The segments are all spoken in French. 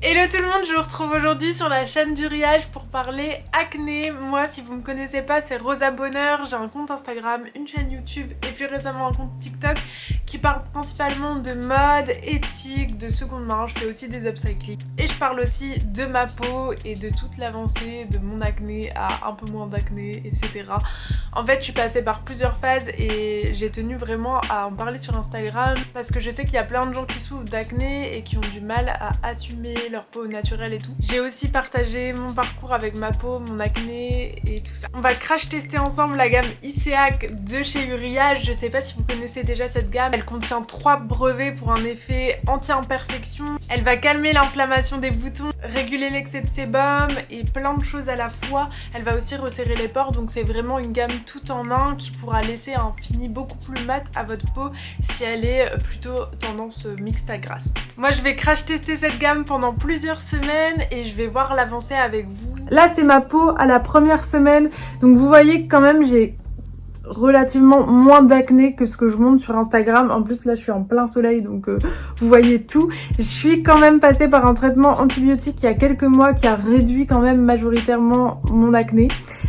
Hello tout le monde, je vous retrouve aujourd'hui sur la chaîne d'Uriage pour parler acné. Moi, si vous me connaissez pas, c'est Rosa Bonheur. J'ai un compte Instagram, une chaîne YouTube et plus récemment un compte TikTok qui parle principalement de mode, éthique, de seconde main. Je fais aussi des upcycling et je parle aussi de ma peau et de toute l'avancée de mon acné à un peu moins d'acné, etc. En fait, je suis passée par plusieurs phases et j'ai tenu vraiment à en parler sur Instagram parce que je sais qu'il y a plein de gens qui souffrent d'acné et qui ont du mal à assumer leur peau naturelle et tout. J'ai aussi partagé mon parcours avec ma peau, mon acné et tout ça. On va crash tester ensemble la gamme Iseak de chez Uriage. Je sais pas si vous connaissez déjà cette gamme. Elle contient 3 brevets pour un effet anti-imperfection. Elle va calmer l'inflammation des boutons, réguler l'excès de sébum et plein de choses à la fois. Elle va aussi resserrer les pores, donc c'est vraiment une gamme tout en un qui pourra laisser un fini beaucoup plus mat à votre peau si elle est plutôt tendance mixte à grasse. Moi je vais crash tester cette gamme pendant plusieurs semaines et je vais voir l'avancée avec vous. Là c'est ma peau à la première semaine, donc vous voyez que quand même j'ai relativement moins d'acné que ce que je montre sur Instagram. En plus là je suis en plein soleil donc vous voyez tout. Je suis quand même passée par un traitement antibiotique il y a quelques mois qui a réduit quand même majoritairement mon acné,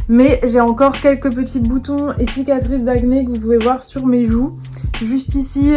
mais j'ai encore quelques petits boutons et cicatrices d'acné que vous pouvez voir sur mes joues. Juste ici,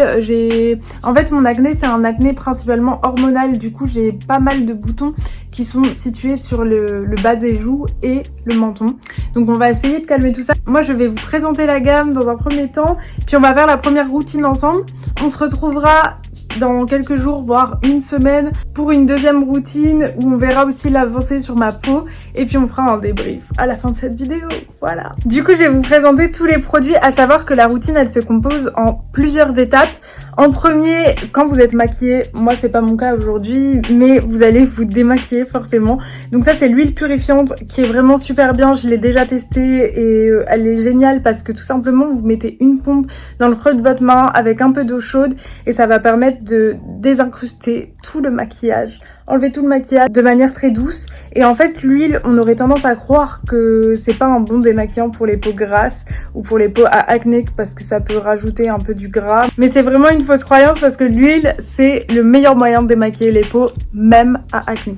en fait mon acné c'est un acné principalement hormonal, du coup j'ai pas mal de boutons qui sont situés sur le bas des joues et le menton. Donc on va essayer de calmer tout ça. Moi je vais vous présenter la gamme dans un premier temps, puis on va faire la première routine ensemble. On se retrouvera dans quelques jours, voire une semaine, pour une deuxième routine où on verra aussi l'avancée sur ma peau et puis on fera un débrief à la fin de cette vidéo. Voilà. Du coup, je vais vous présenter tous les produits, à savoir que la routine, elle se compose en plusieurs étapes. En premier, quand vous êtes maquillée, moi c'est pas mon cas aujourd'hui, mais vous allez vous démaquiller forcément. Donc ça c'est l'huile purifiante qui est vraiment super bien, je l'ai déjà testée et elle est géniale parce que tout simplement vous mettez une pompe dans le creux de votre main avec un peu d'eau chaude et ça va permettre de désincruster tout le maquillage, enlever tout le maquillage de manière très douce. Et en fait l'huile, on aurait tendance à croire que c'est pas un bon démaquillant pour les peaux grasses ou pour les peaux à acné parce que ça peut rajouter un peu du gras, mais c'est vraiment une fausse croyance parce que l'huile c'est le meilleur moyen de démaquiller les peaux même à acné.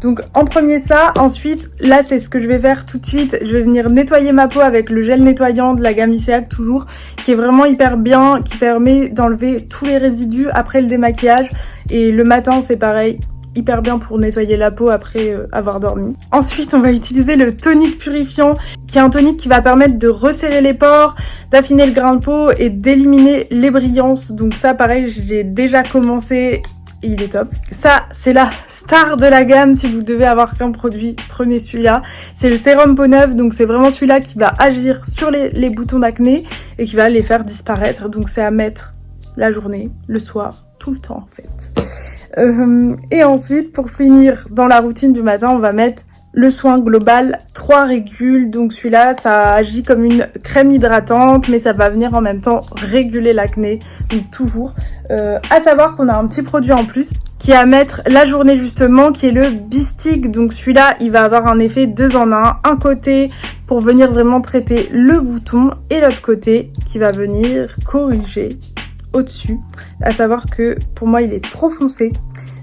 Donc en premier ça, ensuite là c'est ce que je vais faire tout de suite, je vais venir nettoyer ma peau avec le gel nettoyant de la gamme Iseak toujours, qui est vraiment hyper bien, qui permet d'enlever tous les résidus après le démaquillage, et le matin c'est pareil, hyper bien pour nettoyer la peau après avoir dormi. Ensuite on va utiliser le tonique purifiant, qui est un tonique qui va permettre de resserrer les pores, d'affiner le grain de peau et d'éliminer les brillances. Donc ça pareil j'ai déjà commencé et il est top. Ça c'est la star de la gamme, si vous devez avoir qu'un produit, prenez celui-là. C'est le sérum peau neuve, donc c'est vraiment celui-là qui va agir sur les boutons d'acné et qui va les faire disparaître. Donc c'est à mettre la journée, le soir, tout le temps en fait. Et ensuite pour finir dans la routine du matin, on va mettre le soin global 3 régules. Donc celui-là ça agit comme une crème hydratante mais ça va venir en même temps réguler l'acné, donc toujours. À savoir qu'on a un petit produit en plus qui est à mettre la journée justement, qui est le Bistick. Donc celui-là il va avoir un effet 2 en 1, un côté pour venir vraiment traiter le bouton et l'autre côté qui va venir corriger au-dessus. À savoir que pour moi il est trop foncé,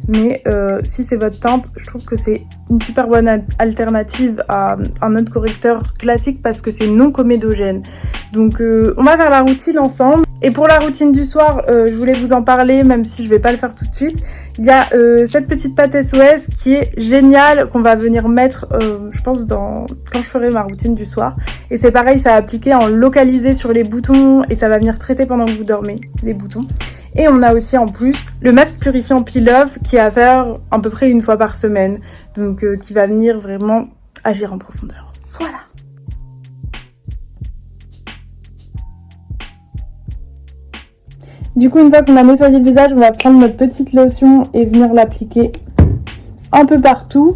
mais si c'est votre teinte, je trouve que c'est une super bonne alternative à un autre correcteur classique parce que c'est non comédogène. Donc on va faire la routine ensemble. Et pour la routine du soir, je voulais vous en parler même si je vais pas le faire tout de suite. Il y a cette petite pâte SOS qui est géniale, qu'on va venir mettre je pense quand je ferai ma routine du soir. Et c'est pareil, ça va appliquer en localisé sur les boutons et ça va venir traiter pendant que vous dormez les boutons. Et on a aussi en plus le masque purifiant Peel Off qui est à faire à peu près une fois par semaine. Donc qui va venir vraiment agir en profondeur. Voilà. Du coup une fois qu'on a nettoyé le visage, on va prendre notre petite lotion et venir l'appliquer un peu partout.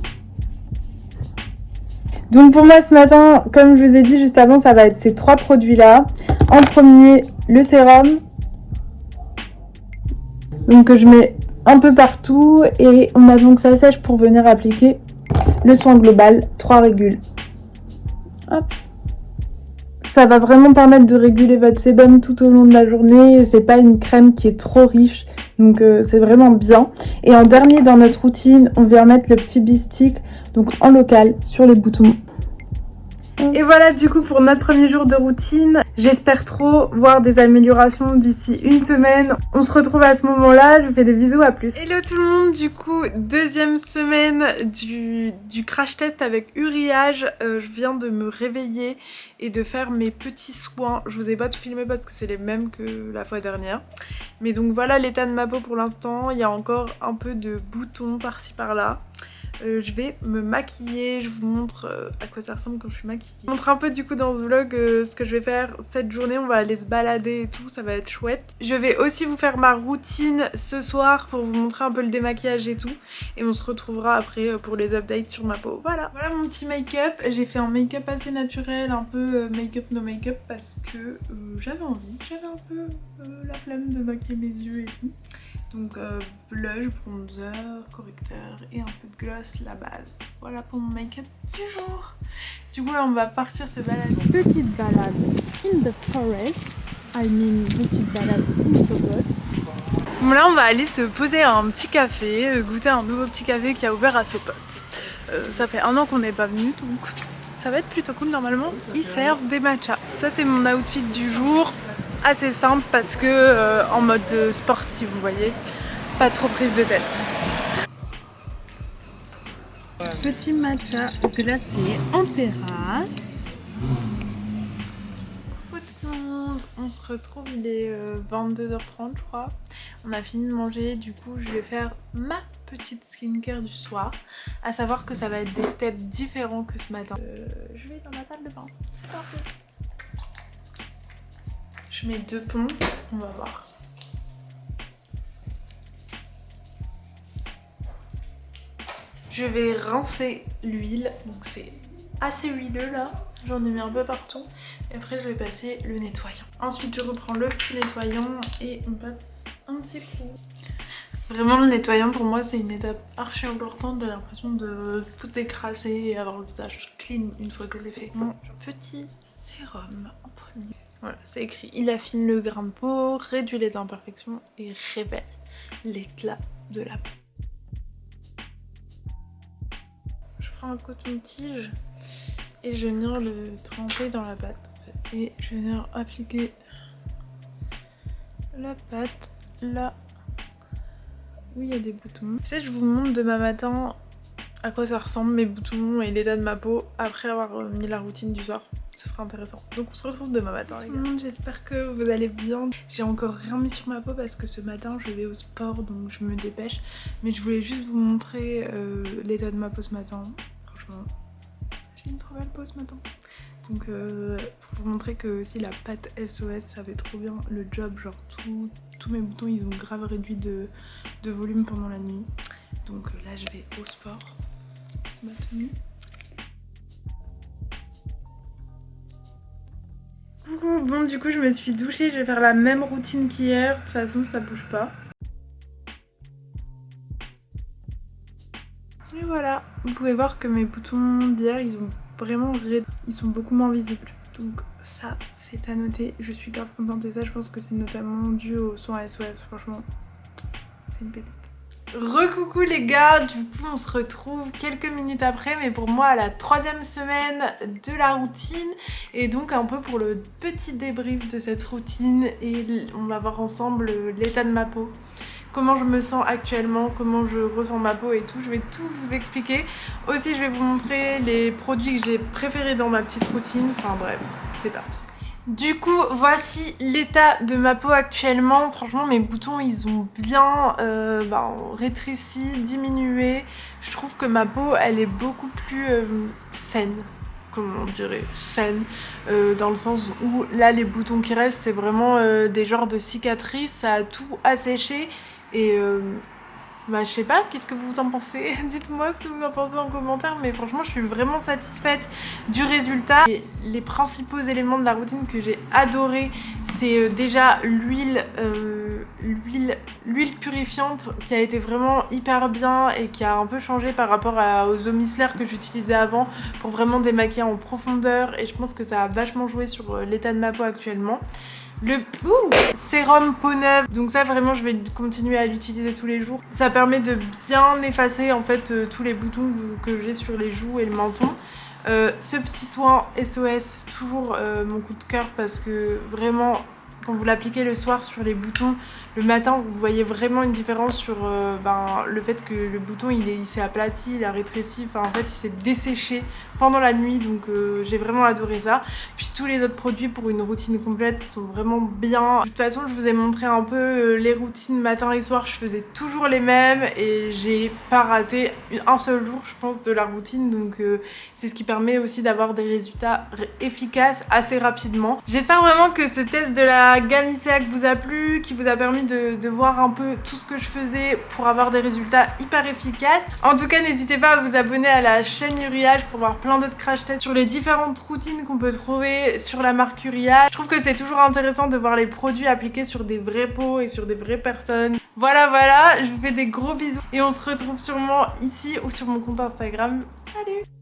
Donc pour moi ce matin, comme je vous ai dit juste avant, ça va être ces 3 produits là. En premier, le sérum. Donc que je mets un peu partout et on attend que ça sèche pour venir appliquer le soin global 3 régules. Hop. Ça va vraiment permettre de réguler votre sébum tout au long de la journée. C'est pas une crème qui est trop riche, donc c'est vraiment bien. Et en dernier dans notre routine, on vient mettre le petit Bee-Stick, donc en local, sur les boutons. Et voilà du coup pour notre premier jour de routine. J'espère trop voir des améliorations d'ici une semaine. On se retrouve à ce moment-là, je vous fais des bisous, à plus. Hello tout le monde, du coup deuxième semaine du crash test avec Uriage. Je viens de me réveiller et de faire mes petits soins. Je vous ai pas tout filmé parce que c'est les mêmes que la fois dernière. Mais donc voilà l'état de ma peau pour l'instant. Il y a encore un peu de boutons par-ci par-là. Je vais me maquiller, je vous montre à quoi ça ressemble quand je suis maquillée. Je vous montre un peu du coup dans ce vlog ce que je vais faire cette journée, on va aller se balader et tout, ça va être chouette. Je vais aussi vous faire ma routine ce soir pour vous montrer un peu le démaquillage et tout. Et on se retrouvera après pour les updates sur ma peau. Voilà mon petit make-up. J'ai fait un make-up assez naturel, un peu make-up no make-up parce que j'avais envie, j'avais un peu la flemme de maquiller mes yeux et tout. Donc blush, bronzer, correcteur et un peu de gloss, la base. Voilà pour mon make-up du jour. Du coup là on va partir se balader. Petite balade in the forest. Petite balade in Sobot. Bon là on va aller se poser à un petit café, goûter un nouveau petit café qui a ouvert à Sopot. Ça fait 1 an qu'on n'est pas venu donc ça va être plutôt cool. Normalement ils servent des matchas. Ça c'est mon outfit du jour. Assez simple parce que en mode sportif, vous voyez, pas trop prise de tête. Petit matcha glacé en terrasse. Coucou tout le monde, on se retrouve, il est 22h30 je crois. On a fini de manger, du coup je vais faire ma petite skincare du soir. À savoir que ça va être des steps différents que ce matin. Je vais dans ma salle de bain, c'est parti. Je mets 2 ponts, on va voir. Je vais rincer l'huile, donc c'est assez huileux là, j'en ai mis un peu partout. Et après je vais passer le nettoyant. Ensuite je reprends le petit nettoyant et on passe un petit coup. Vraiment le nettoyant pour moi c'est une étape archi importante, j'ai l'impression de tout écraser et avoir le visage clean une fois que je l'ai fait. Mon petit sérum en premier. Voilà, c'est écrit, il affine le grain de peau, réduit les imperfections et révèle l'éclat de la peau. Je prends un coton-tige et je viens le tremper dans la pâte en fait. Et je viens appliquer la pâte là où il y a des boutons. Peut-être je vous montre demain matin à quoi ça ressemble mes boutons et l'état de ma peau après avoir mis la routine du soir. Ce sera intéressant. Donc on se retrouve demain matin les gars. J'espère que vous allez bien. J'ai encore rien mis sur ma peau parce que ce matin je vais au sport donc je me dépêche. Mais je voulais juste vous montrer l'état de ma peau ce matin. Franchement, j'ai une trop belle peau ce matin. Donc pour vous montrer que aussi la pâte SOS ça fait trop bien le job. Genre tous mes boutons ils ont grave réduit de volume pendant la nuit. Donc là je vais au sport. C'est ma tenue. Coucou, bon du coup je me suis douchée, je vais faire la même routine qu'hier, de toute façon ça bouge pas. Et voilà, vous pouvez voir que mes boutons d'hier ils ont vraiment ils sont beaucoup moins visibles. Donc ça c'est à noter, je suis grave contente et ça je pense que c'est notamment dû au son SOS, franchement c'est une pépite. Recoucou les gars, du coup on se retrouve quelques minutes après mais pour moi à la 3e semaine de la routine et donc un peu pour le petit débrief de cette routine et on va voir ensemble l'état de ma peau, comment je me sens actuellement, comment je ressens ma peau et tout, je vais tout vous expliquer. Aussi je vais vous montrer les produits que j'ai préférés dans ma petite routine, enfin bref, c'est parti. Du coup, voici l'état de ma peau actuellement. Franchement, mes boutons, ils ont bien rétréci, diminué. Je trouve que ma peau, elle est beaucoup plus saine. Comment on dirait saine, dans le sens où là, les boutons qui restent, c'est vraiment des genres de cicatrices. Ça a tout asséché et Bah je sais pas, qu'est-ce que vous en pensez? Dites-moi ce que vous en pensez en commentaire, mais franchement je suis vraiment satisfaite du résultat. Et les principaux éléments de la routine que j'ai adoré, c'est déjà l'huile purifiante qui a été vraiment hyper bien et qui a un peu changé par rapport aux eaux micellaires que j'utilisais avant pour vraiment démaquiller en profondeur, et je pense que ça a vachement joué sur l'état de ma peau actuellement. Le sérum peau neuve, donc ça vraiment je vais continuer à l'utiliser tous les jours. Ça permet de bien effacer en fait tous les boutons que j'ai sur les joues et le menton. Ce petit soin SOS, toujours mon coup de cœur, parce que vraiment quand vous l'appliquez le soir sur les boutons, le matin vous voyez vraiment une différence sur le fait que le bouton il s'est aplati, il a rétréci, enfin en fait il s'est desséché pendant la nuit, donc j'ai vraiment adoré ça. Puis tous les autres produits pour une routine complète qui sont vraiment bien. De toute façon je vous ai montré un peu les routines matin et soir, je faisais toujours les mêmes et j'ai pas raté un seul jour je pense de la routine, donc c'est ce qui permet aussi d'avoir des résultats efficaces assez rapidement. J'espère vraiment que ce test de la gamme ICEAC vous a plu, qui vous a permis de voir un peu tout ce que je faisais pour avoir des résultats hyper efficaces. En tout cas n'hésitez pas à vous abonner à la chaîne Uriage pour voir plein d'autres crash tests sur les différentes routines qu'on peut trouver sur la marque Uriage. Je trouve que c'est toujours intéressant de voir les produits appliqués sur des vraies peaux et sur des vraies personnes. Voilà, je vous fais des gros bisous et on se retrouve sûrement ici ou sur mon compte Instagram. Salut!